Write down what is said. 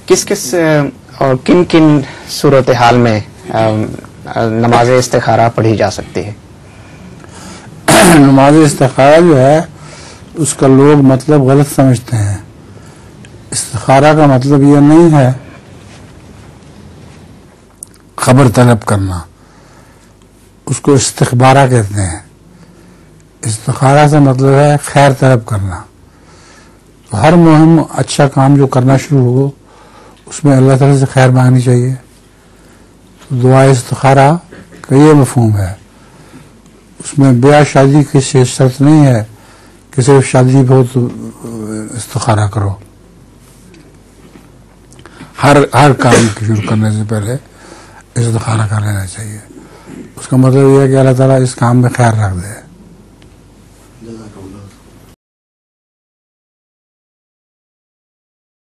کس کس اور کن کن صورتحال میں نماز استخارہ پڑھی جا سکتی ہے؟ نماز استخارہ جو ہے اس کا لوگ مطلب غلط سمجھتے ہیں. استخارہ کا مطلب یہ نہیں ہے خبر طلب کرنا، اس کو استخبارہ کہتے ہیں. استخارہ سے مطلب ہے خیر طلب کرنا. تو ہر مہم اچھا کام جو کرنا شروع ہو اس میں اللہ تعالیٰ سے خیر مانگنی چاہیے. تو دعا استخارہ کا یہ مفہوم ہے. اس میں بیاہ شادی کی شرط نہیں ہے کہ صرف شادی بہت استخارہ کرو. ہر کام شروع کرنے سے پہلے استخارہ کر لینا چاہیے. اس کا مطلب یہ ہے کہ اللہ تعالیٰ اس کام میں خیر رکھ دے.